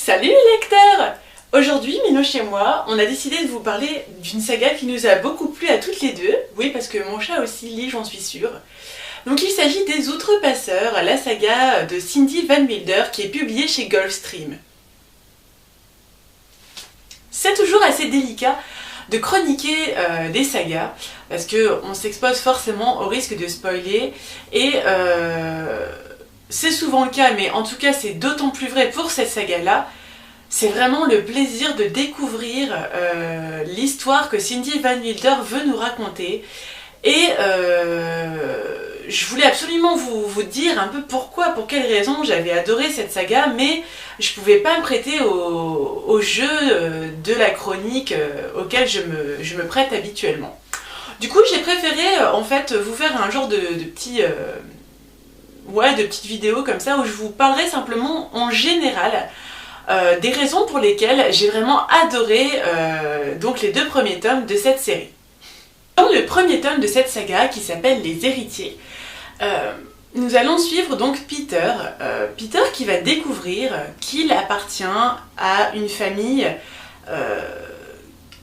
Salut les lecteurs! Aujourd'hui, Minoche et moi, on a décidé de vous parler d'une saga qui nous a beaucoup plu à toutes les deux. Oui, parce que mon chat aussi lit, j'en suis sûre. Donc il s'agit des Outrepasseurs, la saga de Cindy Van Wilder qui est publiée chez Gulfstream. C'est toujours assez délicat de chroniquer des sagas, parce qu'on s'expose forcément au risque de spoiler, et c'est souvent le cas, mais en tout cas c'est d'autant plus vrai pour cette saga-là. C'est vraiment le plaisir de découvrir l'histoire que Cindy Van Wilder veut nous raconter. Et je voulais absolument vous dire un peu pourquoi, pour quelles raisons j'avais adoré cette saga, mais je pouvais pas me prêter au jeu de la chronique auquel je me prête habituellement. Du coup, j'ai préféré en fait vous faire un genre de petites vidéos comme ça où je vous parlerai simplement en général des raisons pour lesquelles j'ai vraiment adoré donc les deux premiers tomes de cette série. Dans le premier tome de cette saga qui s'appelle Les Héritiers, nous allons suivre donc Peter qui va découvrir qu'il appartient à une famille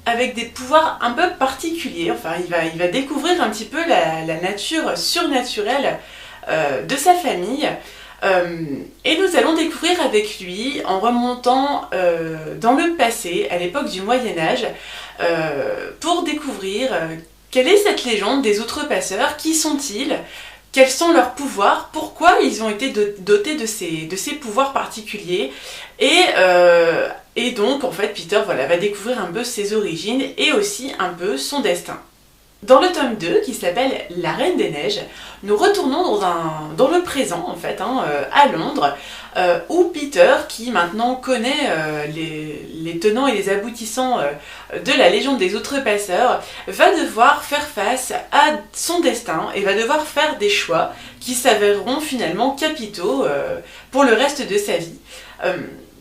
avec des pouvoirs un peu particuliers. Enfin, il va découvrir un petit peu la nature surnaturelle de sa famille. Et nous allons découvrir avec lui, en remontant dans le passé, à l'époque du Moyen-Âge, pour découvrir quelle est cette légende des Outrepasseurs, qui sont-ils, quels sont leurs pouvoirs, pourquoi ils ont été dotés de ces pouvoirs particuliers, et donc en fait Peter va découvrir un peu ses origines et aussi un peu son destin. Dans le tome 2, qui s'appelle La Reine des Neiges, nous retournons dans le présent, en fait, à Londres, où Peter, qui maintenant connaît les tenants et les aboutissants de la légende des Outrepasseurs, va devoir faire face à son destin et va devoir faire des choix qui s'avéreront finalement capitaux pour le reste de sa vie.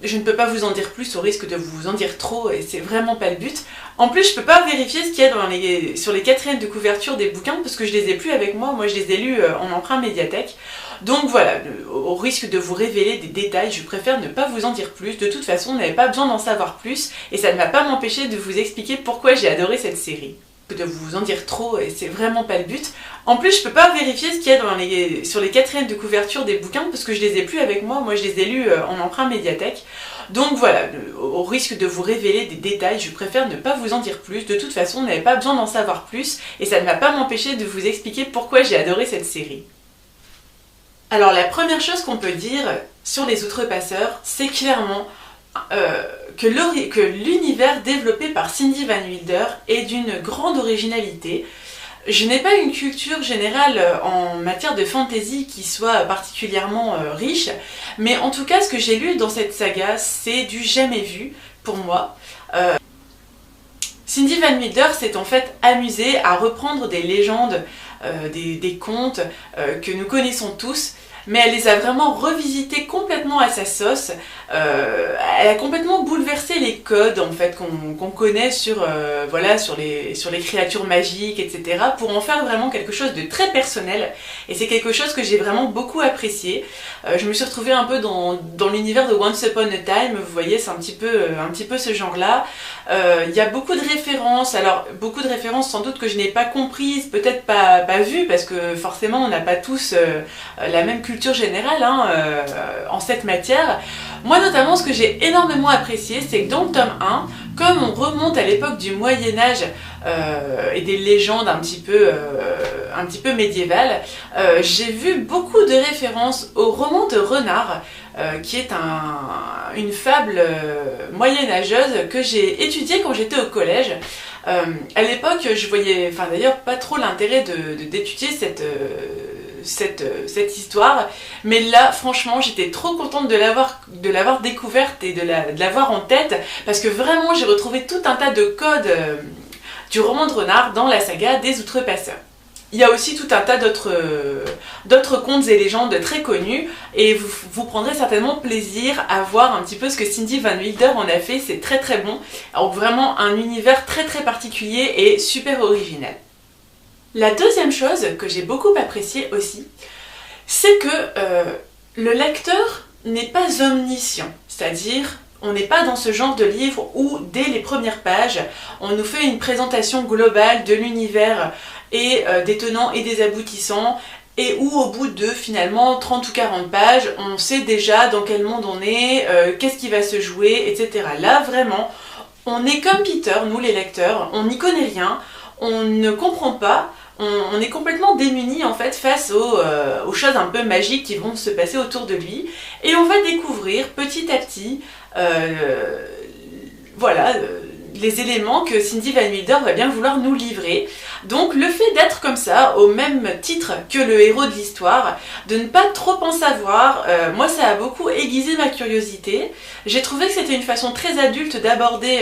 Je ne peux pas vous en dire plus au risque de vous en dire trop et c'est vraiment pas le but. En plus, je peux pas vérifier ce qu'il y a sur les quatrièmes de couverture des bouquins parce que je les ai plus avec moi. Moi, je les ai lus en emprunt médiathèque. Donc voilà, au risque de vous révéler des détails, je préfère ne pas vous en dire plus. De toute façon, vous n'avez pas besoin d'en savoir plus et ça ne va pas m'empêcher de vous expliquer pourquoi j'ai adoré cette série. De vous en dire trop et c'est vraiment pas le but. En plus, je peux pas vérifier ce qu'il y a sur les quatrièmes de couverture des bouquins parce que je les ai plus avec moi. Moi, je les ai lus en emprunt médiathèque. Donc voilà, au risque de vous révéler des détails, je préfère ne pas vous en dire plus. De toute façon, vous n'avez pas besoin d'en savoir plus et ça ne va pas m'empêcher de vous expliquer pourquoi j'ai adoré cette série. Alors la première chose qu'on peut dire sur les Outrepasseurs, c'est clairement que l'univers développé par Cindy Van Wilder est d'une grande originalité. Je n'ai pas une culture générale en matière de fantasy qui soit particulièrement riche, mais en tout cas ce que j'ai lu dans cette saga, c'est du jamais vu pour moi. Cindy Van Wilder s'est en fait amusée à reprendre des légendes, des contes que nous connaissons tous, mais elle les a vraiment revisitées complètement à sa sauce. Elle a complètement bouleversé les codes en fait qu'on connaît sur les créatures magiques, etc. pour en faire vraiment quelque chose de très personnel. Et c'est quelque chose que j'ai vraiment beaucoup apprécié. Je me suis retrouvée un peu dans l'univers de Once Upon a Time, vous voyez, c'est un petit peu ce genre-là. Il y a beaucoup de références, alors beaucoup de références sans doute que je n'ai pas comprises, peut-être pas vues, parce que forcément on n'a pas tous la même culture générale en cette matière. Moi notamment, ce que j'ai énormément apprécié, c'est que dans le tome 1, comme on remonte à l'époque du Moyen-Âge et des légendes un petit peu médiévales, j'ai vu beaucoup de références au roman de Renard, qui est une fable moyenâgeuse que j'ai étudiée quand j'étais au collège. À l'époque, je voyais d'ailleurs pas trop l'intérêt d'étudier cette histoire, mais là franchement j'étais trop contente de l'avoir découverte et de l'avoir en tête, parce que vraiment j'ai retrouvé tout un tas de codes du roman de Renard dans la saga des Outrepasseurs. Il y a aussi tout un tas d'autres contes et légendes très connus, et vous prendrez certainement plaisir à voir un petit peu ce que Cindy Van Wilder en a fait. C'est très très bon, alors vraiment un univers très très particulier et super original. La deuxième chose que j'ai beaucoup appréciée aussi, c'est que le lecteur n'est pas omniscient, c'est-à-dire On n'est pas dans ce genre de livre où, dès les premières pages, on nous fait une présentation globale de l'univers et des tenants et des aboutissants, et où au bout de finalement 30 ou 40 pages, on sait déjà dans quel monde on est, qu'est-ce qui va se jouer, etc. Là, vraiment, on est comme Peter, nous les lecteurs, on n'y connaît rien, on ne comprend pas, on est complètement démunis en fait face aux choses un peu magiques qui vont se passer autour de lui, et on va découvrir petit à petit voilà, les éléments que Cindy Van Wilder va bien vouloir nous livrer. Donc le fait d'être comme ça, au même titre que le héros de l'histoire, de ne pas trop en savoir, moi ça a beaucoup aiguisé ma curiosité. J'ai trouvé que c'était une façon très adulte d'aborder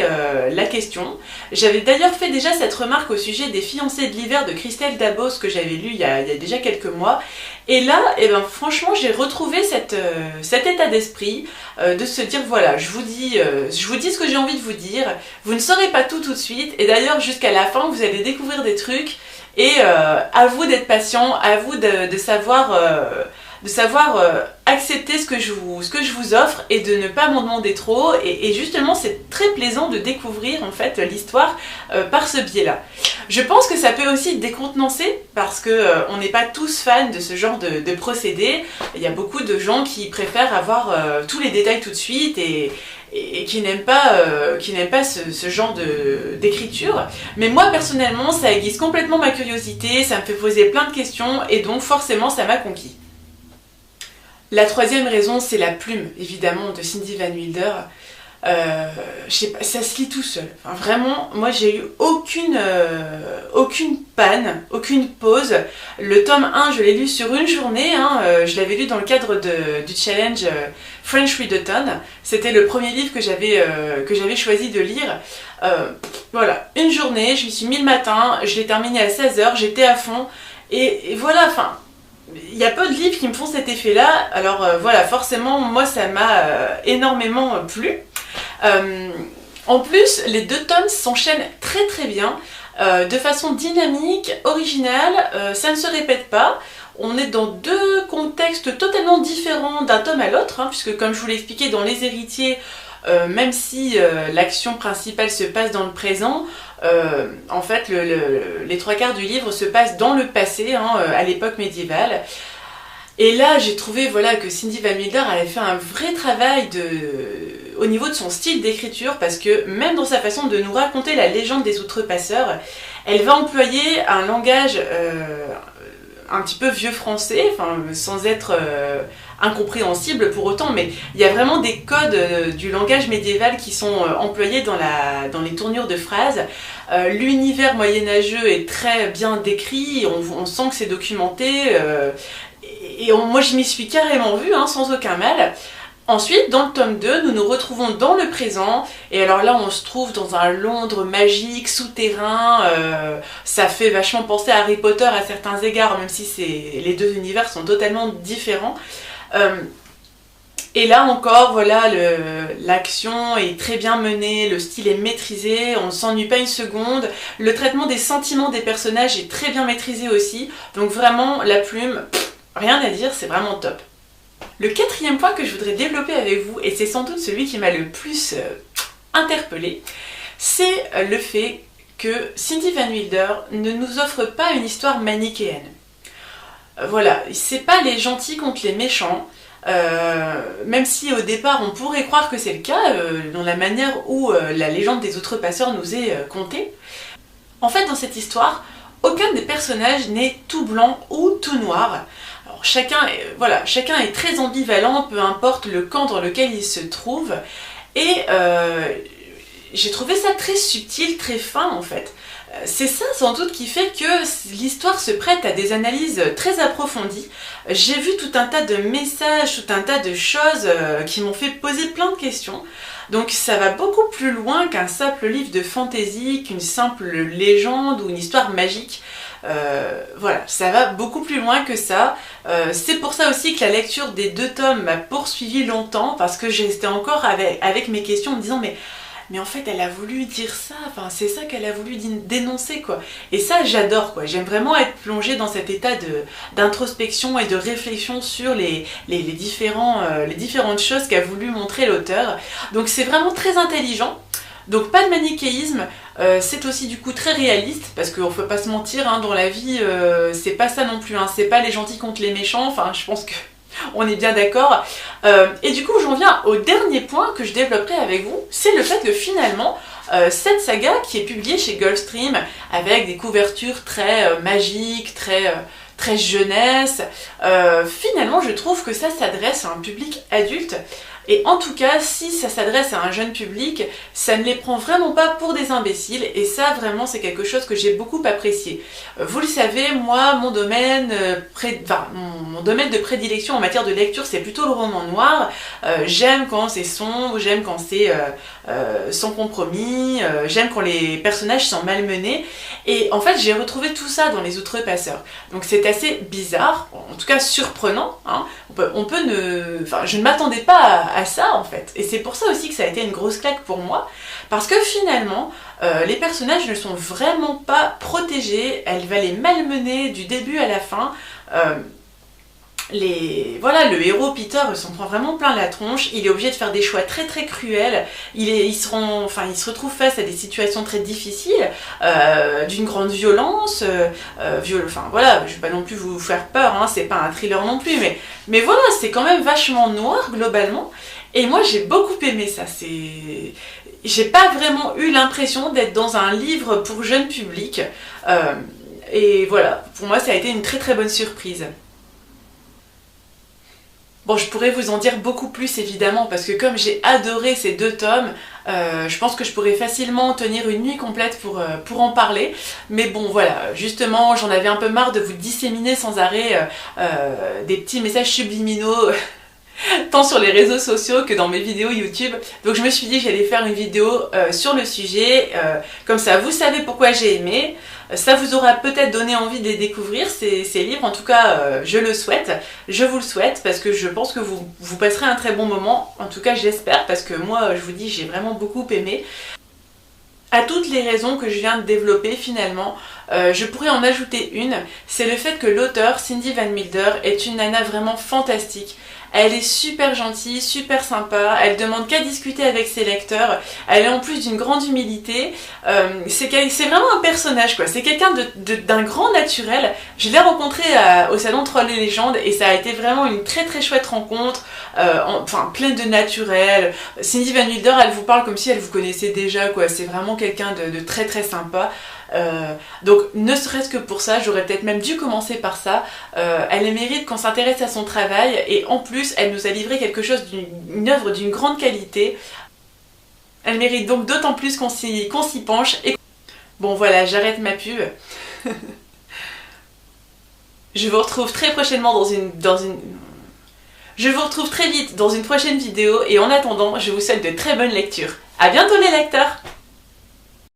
la question. J'avais d'ailleurs fait déjà cette remarque au sujet des Fiancés de l'hiver de Christelle Dabos que j'avais lu il y a déjà quelques mois. Et là, eh ben, franchement, j'ai retrouvé cet état d'esprit de se dire, voilà, je vous dis ce que j'ai envie de vous dire, vous ne saurez pas tout de suite, et d'ailleurs, jusqu'à la fin, vous allez découvrir des trucs, et à vous d'être patient, à vous de savoir accepter ce que je vous offre et de ne pas m'en demander trop, et justement c'est très plaisant de découvrir en fait l'histoire par ce biais-là. Je pense que ça peut aussi décontenancer parce que on n'est pas tous fans de ce genre de procédé. Il y a beaucoup de gens qui préfèrent avoir tous les détails tout de suite et qui n'aiment pas, ce genre d'écriture. Mais moi personnellement ça aiguise complètement ma curiosité, ça me fait poser plein de questions et donc forcément ça m'a conquis. La troisième raison, c'est la plume, évidemment, de Cindy Van Wilder. Je sais pas, ça se lit tout seul. Enfin, vraiment, moi j'ai eu aucune panne, aucune pause. Le tome 1, je l'ai lu sur une journée. Je l'avais lu dans le cadre du challenge French Readathon. C'était le premier livre que j'avais choisi de lire. Voilà, une journée, je m'y suis mis le matin, je l'ai terminé à 16h, j'étais à fond. Et voilà, enfin... Il y a peu de livres qui me font cet effet-là, alors voilà, forcément, moi ça m'a énormément plu. En plus, les deux tomes s'enchaînent très très bien, de façon dynamique, originale, ça ne se répète pas. On est dans deux contextes totalement différents d'un tome à l'autre, puisque comme je vous l'ai expliqué dans Les Héritiers, même si l'action principale se passe dans le présent, en fait les trois quarts du livre se passent dans le passé, à l'époque médiévale. Et là j'ai trouvé voilà, que Cindy Van Wilder avait fait un vrai travail au niveau de son style d'écriture, parce que même dans sa façon de nous raconter la légende des outrepasseurs, elle va employer un langage un petit peu vieux français, sans être incompréhensible pour autant, mais il y a vraiment des codes du langage médiéval qui sont employés dans les tournures de phrases. L'univers moyenâgeux est très bien décrit, on sent que c'est documenté, moi je m'y suis carrément vue, sans aucun mal. Ensuite, dans le tome 2, nous nous retrouvons dans le présent, et alors là on se trouve dans un Londres magique, souterrain, ça fait vachement penser à Harry Potter à certains égards, même si les deux univers sont totalement différents. Et là encore, voilà, l'action est très bien menée, le style est maîtrisé, on ne s'ennuie pas une seconde, le traitement des sentiments des personnages est très bien maîtrisé aussi, donc vraiment la plume, rien à dire, c'est vraiment top. Le quatrième point que je voudrais développer avec vous, et c'est sans doute celui qui m'a le plus interpellée, c'est le fait que Cindy Van Wilder ne nous offre pas une histoire manichéenne. Voilà, c'est pas les gentils contre les méchants, même si au départ on pourrait croire que c'est le cas, dans la manière où la légende des outrepasseurs nous est contée. En fait, dans cette histoire, aucun des personnages n'est tout blanc ou tout noir. Alors, chacun est très ambivalent, peu importe le camp dans lequel il se trouve, et j'ai trouvé ça très subtil, très fin en fait. C'est ça sans doute qui fait que l'histoire se prête à des analyses très approfondies. J'ai vu tout un tas de messages, tout un tas de choses qui m'ont fait poser plein de questions. Donc ça va beaucoup plus loin qu'un simple livre de fantasy, qu'une simple légende ou une histoire magique. Voilà, ça va beaucoup plus loin que ça. C'est pour ça aussi que la lecture des deux tomes m'a poursuivi longtemps, parce que j'étais encore avec mes questions en me disant mais mais en fait elle a voulu dire ça, enfin c'est ça qu'elle a voulu dénoncer quoi. Et ça j'adore quoi, j'aime vraiment être plongée dans cet état d'introspection et de réflexion sur les différentes choses qu'a voulu montrer l'auteur. Donc c'est vraiment très intelligent. Donc pas de manichéisme, c'est aussi du coup très réaliste, parce qu'on ne peut pas se mentir, hein, dans la vie, c'est pas ça non plus, hein, c'est pas les gentils contre les méchants, enfin je pense que on est bien d'accord. Et du coup j'en viens au dernier point que je développerai avec vous, c'est le fait que finalement, cette saga qui est publiée chez Gulfstream, avec des couvertures très magiques, très jeunesse, finalement je trouve que ça s'adresse à un public adulte. Et en tout cas, si ça s'adresse à un jeune public, ça ne les prend vraiment pas pour des imbéciles, et ça vraiment c'est quelque chose que j'ai beaucoup apprécié. Vous le savez, moi mon domaine, mon domaine de prédilection en matière de lecture c'est plutôt le roman noir. J'aime quand c'est sombre, j'aime quand c'est sans compromis, j'aime quand les personnages sont malmenés, et en fait j'ai retrouvé tout ça dans Les Outrepasseurs. Donc c'est assez bizarre, en tout cas surprenant, hein. Je ne m'attendais pas à ça en fait, et c'est pour ça aussi que ça a été une grosse claque pour moi, parce que finalement les personnages ne sont vraiment pas protégés, elle va les malmener du début à la fin. Voilà, le héros Peter s'en prend vraiment plein la tronche, il est obligé de faire des choix très très cruels, il se retrouve face à des situations très difficiles, d'une grande violence, voilà, je vais pas non plus vous faire peur, hein, c'est pas un thriller non plus, mais voilà, c'est quand même vachement noir globalement, et moi j'ai beaucoup aimé ça, j'ai pas vraiment eu l'impression d'être dans un livre pour jeune public, et voilà, pour moi ça a été une très très bonne surprise. Bon, je pourrais vous en dire beaucoup plus évidemment, parce que comme j'ai adoré ces 2 tomes, je pense que je pourrais facilement tenir une nuit complète pour en parler. Mais bon voilà, justement j'en avais un peu marre de vous disséminer sans arrêt des petits messages subliminaux tant sur les réseaux sociaux que dans mes vidéos YouTube. Donc je me suis dit que j'allais faire une vidéo sur le sujet, comme ça vous savez pourquoi j'ai aimé. Ça vous aura peut-être donné envie de les découvrir, ces livres, en tout cas je le souhaite, je vous le souhaite, parce que je pense que vous passerez un très bon moment, en tout cas j'espère, parce que moi je vous dis j'ai vraiment beaucoup aimé. À toutes les raisons que je viens de développer finalement, je pourrais en ajouter une, c'est le fait que l'auteur, Cindy Van Milder, est une nana vraiment fantastique. Elle est super gentille, super sympa, elle demande qu'à discuter avec ses lecteurs, elle est en plus d'une grande humilité, c'est vraiment un personnage quoi, c'est quelqu'un d'un grand naturel. Je l'ai rencontré au salon Trolls et Légendes et ça a été vraiment une très très chouette rencontre, pleine de naturel. Cindy Van Milder, elle vous parle comme si elle vous connaissait déjà quoi, c'est vraiment quelqu'un de très très sympa. Donc ne serait-ce que pour ça, j'aurais peut-être même dû commencer par ça. Elle mérite qu'on s'intéresse à son travail, et en plus elle nous a livré quelque chose, une œuvre d'une grande qualité. Elle mérite donc d'autant plus qu'on s'y penche. Et bon voilà, j'arrête ma pub. Je vous retrouve très prochainement Je vous retrouve très vite dans une prochaine vidéo, et en attendant, je vous souhaite de très bonnes lectures. A bientôt les lecteurs!